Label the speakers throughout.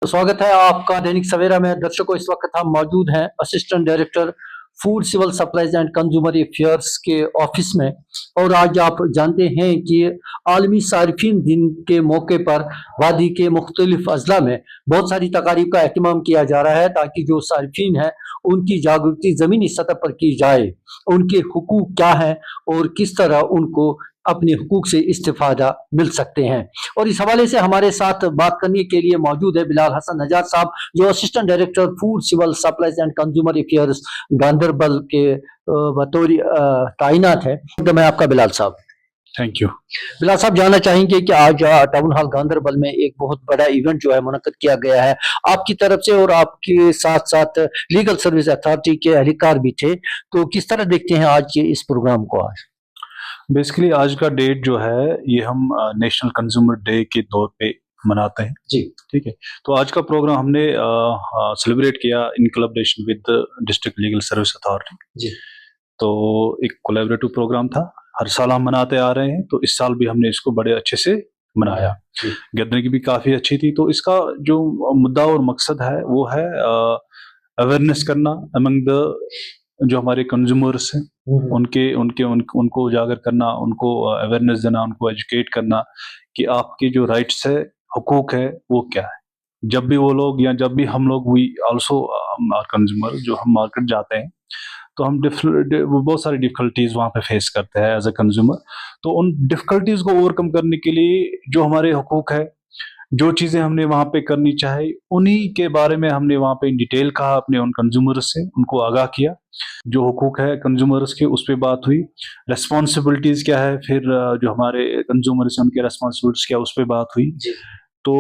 Speaker 1: तो स्वागत है आपका दैनिक सवेरा में। दर्शकों, इस वक्त हम मौजूद हैं assistant director food civil supplies and consumer affairs के ऑफिस में। और आज आप जानते हैं कि आलमी सार्फिन दिन के मौके पर वादी के मुख्तलिफ अजला में बहुत सारी तकारीब का एहतमाम किया जा रहा है ताकि जो सार्फिन है उनकी जागरूकता ज़मीनी सतह पर की जाए, उनके हुकूक क्या हैं और किस तरह उनको अपने हुकूक से इस्तिफादा मिल सकते हैं। और इस हवाले से हमारे साथ बात करने के लिए मौजूद है बिलाल हसन नजात साहब, जो assistant director food civil supplies and consumer affairs Ganderbal के बतौर तैनात है। तो मैं आपका बिलाल साहब।
Speaker 2: Thank you.
Speaker 1: बिलाल साहब, जानना चाहेंगे कि आज टाउन हॉल गांधरबल में एक बहुत बड़ा इवेंट जो है मुनक्कद किया गया है आपकी तरफ से, और आपके साथ साथ लीगल सर्विस अथॉरिटी के अधिकार भी थे। तो किस तरह देखते हैं आज के इस प्रोग्राम को? आज
Speaker 2: बेसिकली आज का डेट जो है ये हम नेशनल कंज्यूमर डे के तौर पे मनाते हैं
Speaker 1: जी।
Speaker 2: ठीक है। तो आज का प्रोग्राम हमने सेलिब्रेट किया in collaboration with district legal service authority
Speaker 1: जी।
Speaker 2: तो एक कोलैबोरेटिव प्रोग्राम था, हर साल हम मनाते आ रहे हैं। तो इस साल भी हमने इसको बड़े अच्छे से मनाया। गैदरिंग भी काफ़ी अच्छी थी। तो इसका जो मुद्दा और मकसद है वो है अवेयरनेस करना अमंग द जो हमारे कंज्यूमर्स हैं, उनको उजागर करना, उनको अवेयरनेस देना, उनको एजुकेट करना कि आपके जो राइट्स है, हुकूक है, वो क्या है। जब भी वो लोग या जब भी हम लोग वी आल्सो कंज्यूमर जो हम मार्केट जाते हैं तो हम बहुत सारी डिफिकल्टीज वहाँ पे फेस करते हैं एज अ कंज्यूमर। तो उन डिफिकल्टीज को ओवरकम करने के लिए जो हमारे हुकूक है, जो चीज़ें हमने वहाँ पे करनी चाहिए, उन्हीं के बारे में हमने वहाँ पे इन डिटेल कहा अपने उन कंज्यूमर्स से, उनको आगाह किया। जो हुकूक है कंज्यूमर्स के उस पर बात हुई। रेस्पॉन्सिबिलिटीज़ क्या है, फिर जो हमारे कंज्यूमर्स हैं उनके रेस्पॉन्सिबिलिटीज़ क्या, उस पर बात हुई। तो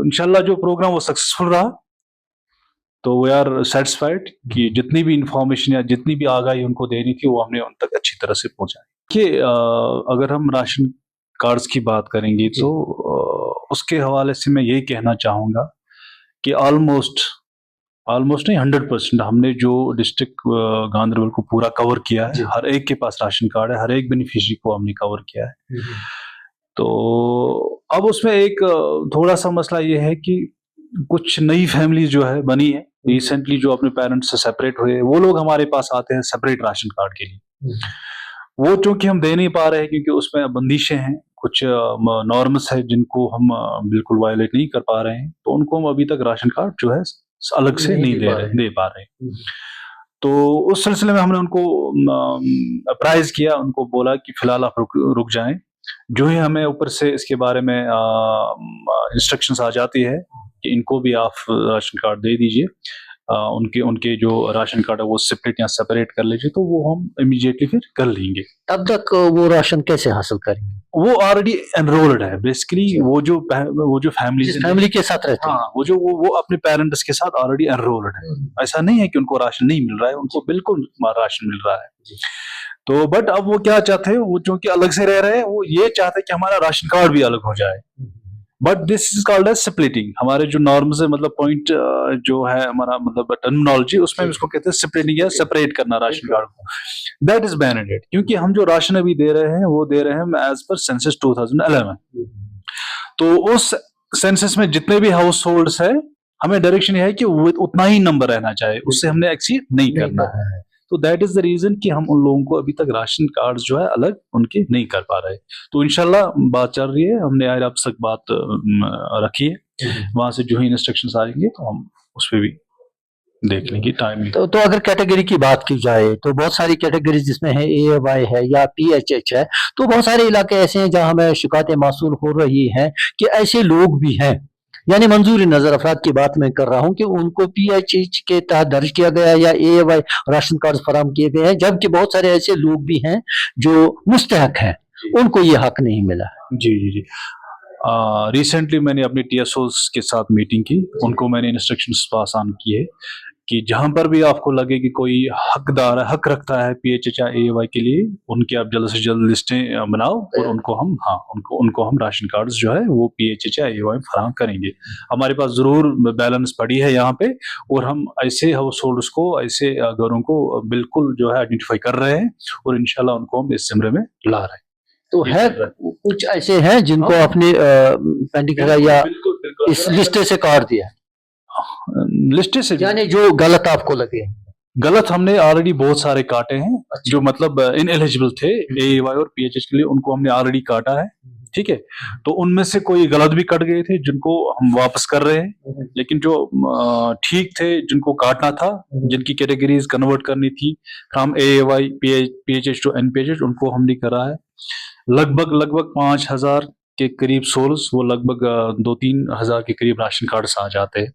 Speaker 2: इंशाल्लाह जो प्रोग्राम वो सक्सेसफुल रहा। तो वी आर सेटिस्फाइड कि जितनी भी इंफॉर्मेशन या जितनी भी आगाही उनको देनी थी वो हमने उन तक अच्छी तरह से पहुंचाई। कि अगर हम राशन कार्ड्स की बात करेंगे तो उसके हवाले से मैं यही कहना चाहूँगा कि ऑलमोस्ट नहीं 100% हमने जो डिस्ट्रिक्ट गांधरबल को पूरा कवर किया है। हर एक के पास राशन कार्ड है, हर एक बेनिफिशियरी को हमने कवर किया है। तो अब उसमें एक थोड़ा सा मसला ये है कि कुछ नई फैमिलीज जो है बनी है रिसेंटली, जो अपने पेरेंट्स से सेपरेट हुए, वो लोग हमारे पास आते हैं सेपरेट राशन कार्ड के लिए। वो चूंकि हम दे नहीं पा रहे हैं क्योंकि उसमें बंदिशें हैं, कुछ नॉर्म्स है जिनको हम बिल्कुल वायलेट नहीं कर पा रहे हैं। तो उनको हम अभी तक राशन कार्ड जो है अलग से नहीं दे पा रहे। तो उस सिलसिले में हमने उनको अप्राइज किया, उनको बोला कि फिलहाल आप रुक जाएं। जो ही हमें ऊपर से इसके बारे में इंस्ट्रक्शंस आ जाती है कि इनको भी आप राशन कार्ड दे दीजिए, उनके जो राशन कार्ड है वो सेपरेट या सेपरेट कर लीजिए, तो वो हम इमीडिएटली फिर कर लेंगे।
Speaker 1: तब तक वो राशन कैसे हासिल करेंगे?
Speaker 2: वो ऑलरेडी एनरोल्ड है बेसिकली। वो जो फैमिली
Speaker 1: के साथ रहते हैं,
Speaker 2: हाँ, वो अपने पेरेंट्स के साथ ऑलरेडी एनरोल्ड है। ऐसा नहीं है कि उनको राशन नहीं मिल रहा है, उनको बिल्कुल राशन मिल रहा है। तो बट अब वो क्या चाहते हैं, वो चूंकि अलग से रह रहे हैं, वो ये चाहते हैं कि हमारा राशन कार्ड भी अलग हो जाए। But this is called as splitting. हमारे जो नॉर्म्स है, मतलब पॉइंट जो है हमारा, मतलब टर्मिनोलॉजी, उसमें इसको कहते हैं स्प्लिटिंग या सेपरेट करना राशन कार्ड को। दैट इज बैनेडेड, क्योंकि हम जो राशन अभी दे रहे हैं वो दे रहे हैं एज पर सेंसस 2011। तो उस सेंसस में जितने भी हाउस होल्ड्स है, हमें डायरेक्शन यह है कि उतना ही नंबर रहना चाहिए, उससे हमने एक्सीड नहीं करना है। तो दैट इज द रीजन कि हम उन लोगों को अभी तक राशन कार्ड जो है अलग उनके नहीं कर पा रहे। तो इंशाल्लाह बात चल रही है, हमने आज आप तक बात रखी है। वहां से जो ही इंस्ट्रक्शंस आएंगे तो हम उस पर भी देख लेंगे टाइम।
Speaker 1: तो अगर कैटेगरी की बात की जाए तो बहुत सारी कैटेगरी जिसमें है AAY है या PHH है। तो बहुत सारे इलाके ऐसे हैं जहां हमें शिकायतें मासूल हो रही हैं कि ऐसे लोग भी हैं, यानी मंजूरी नजर अफराद की बात मैं कर रहा हूं कि उनको PHH के तहत दर्ज किया गया या AAY राशन कार्ड फराम किए गए हैं, जबकि बहुत सारे ऐसे लोग भी हैं जो मुस्तहक हैं, उनको ये हक नहीं मिला।
Speaker 2: जी। रिसेंटली मैंने अपने TSOs के साथ मीटिंग की, उनको मैंने इंस्ट्रक्शंस पास ऑन किए कि जहां पर भी आपको लगे कि कोई हकदार हक रखता है PHH या AAY के लिए, उनके आप जल्द से जल्द लिस्टें बनाओ और उनको हम राशन कार्ड्स जो है वो PHH या AAY फराहम करेंगे। हमारे पास जरूर बैलेंस पड़ी है यहाँ पे, और हम ऐसे हाउस होल्ड्स को, ऐसे घरों को बिल्कुल जो है आइडेंटिफाई कर रहे हैं और इंशाल्लाह उनको हम इस सिमरे में ला रहे हैं।
Speaker 1: तो है कुछ ऐसे हैं जिनको अपने पेंडिंग या इस लिस्ट से काट दिया।
Speaker 2: लिस्ट से
Speaker 1: यानी जो गलत आपको लगे।
Speaker 2: गलत हमने ऑलरेडी बहुत सारे काटे हैं, जो मतलब इन एलिजिबल थे एएवाई और पीएचएच के लिए, उनको हमने ऑलरेडी काटा है। ठीक है, तो उनमें से कोई गलत भी कट गए थे जिनको हम वापस कर रहे हैं, लेकिन जो ठीक थे जिनको काटना था, जिनकी कैटेगरीज कन्वर्ट करनी थी फ्रॉम एएवाई पीएचएच टू एनपीएचएच, उनको हमने करा है। लगभग 5,000 के करीब सोल्स, वो लगभग 2-3 हजार के करीब राशन कार्ड आ जाते हैं,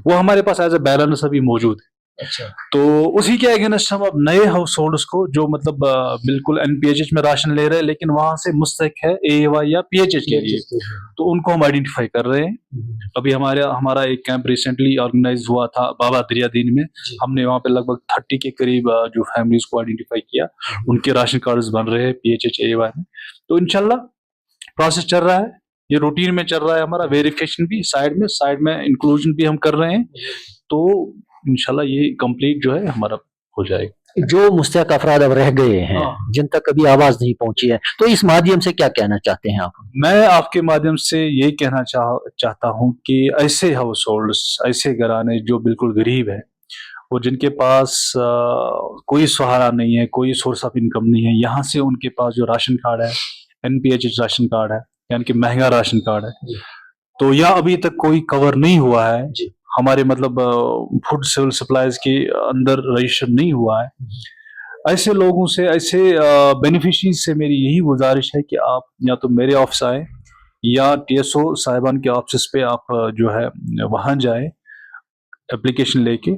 Speaker 2: वो हमारे पास एज ए बैलेंस अभी मौजूद है।
Speaker 1: अच्छा,
Speaker 2: तो उसी के अगेंस्ट हम अब नए हाउस होल्डर्स को जो मतलब बिल्कुल एनपीएचएच में राशन ले रहे हैं लेकिन वहां से मुस्तक है एएवाई या पीएचएच के लिए, तो उनको हम आइडेंटिफाई कर रहे हैं। अभी हमारा एक कैंप रिसेंटली ऑर्गेनाइज हुआ था बाबा दरियादीन में, हमने वहां पे लगभग 30 के करीब जो फैमिलीज को आइडेंटिफाई किया, उनके राशन कार्ड बन रहे हैं पीएचएच एएवाई में। तो इंशाल्लाह प्रोसेस चल रहा है, ये रूटीन में चल रहा है हमारा, वेरिफिकेशन भी साइड में इंक्लूजन भी हम कर रहे हैं, तो इंशाल्लाह ये कंप्लीट जो है हमारा हो जाएगा।
Speaker 1: जो मुस्तहक अफराद अब रह गए हैं, जिन तक कभी आवाज नहीं पहुंची है, तो इस माध्यम से क्या कहना चाहते हैं आप?
Speaker 2: मैं आपके माध्यम से ये कहना चाहता हूं कि ऐसे हाउस होल्ड्स, ऐसे घराने जो बिल्कुल गरीब है और जिनके पास कोई सहारा नहीं है, कोई सोर्स ऑफ इनकम नहीं है, यहाँ से उनके पास जो राशन कार्ड है, एनपीएचएच राशन कार्ड है, यानी कि महंगा राशन कार्ड है, तो यह अभी तक कोई कवर नहीं हुआ है हमारे मतलब फूड सिविल सप्लाईज के अंदर रजिस्टर नहीं हुआ है, ऐसे लोगों से, ऐसे बेनिफिशरीज से मेरी यही गुजारिश है कि आप या तो मेरे ऑफिस आए या टीएसओ साहिबान के ऑफिस पे आप जो है वहां जाए एप्लीकेशन लेके,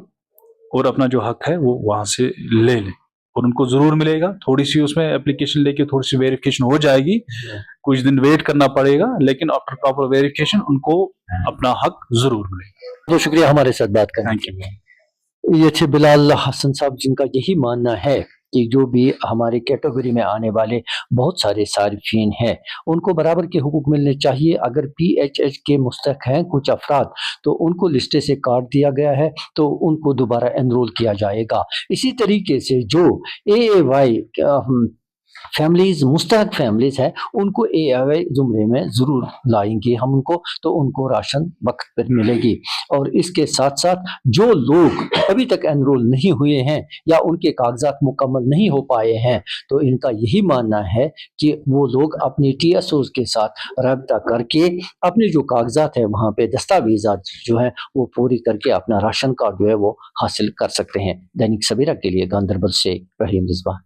Speaker 2: और अपना जो हक है वो वहां से ले लें, और उनको जरूर मिलेगा। थोड़ी सी उसमें एप्लीकेशन लेके थोड़ी सी वेरिफिकेशन हो जाएगी, कुछ दिन वेट करना पड़ेगा, लेकिन आफ्टर प्रॉपर वेरिफिकेशन उनको अपना हक जरूर मिलेगा।
Speaker 1: तो शुक्रिया हमारे साथ बात करने
Speaker 2: थैंक
Speaker 1: के लिए। ये थे बिलाल हसन साहब, जिनका यही मानना है कि जो भी हमारे कैटेगरी में आने वाले बहुत सारे सारिफीन हैं, उनको बराबर के हुकूक मिलने चाहिए। अगर पीएचएच के मुस्तहक हैं कुछ अफराद, तो उनको लिस्टे से काट दिया गया है, तो उनको दोबारा एनरोल किया जाएगा। इसी तरीके से जो एएवाई फैमिलीज, मुस्तहक फैमिलीज है, उनको एएवाई जुमरे में जरूर लाएंगे हम उनको, तो उनको राशन वक्त पर मिलेगी। और इसके साथ साथ जो लोग अभी तक एनरोल नहीं हुए हैं या उनके कागजात मुकम्मल नहीं हो पाए हैं, तो इनका यही मानना है कि वो लोग अपने टीएसओज के साथ रब्ता करके अपने जो कागजात है वहाँ पे दस्तावेजात जो है वो पूरी करके अपना राशन कार्ड जो है वो हासिल कर सकते हैं। दैनिक सवेरा के लिए गांधरबल से रहीम रिजवान।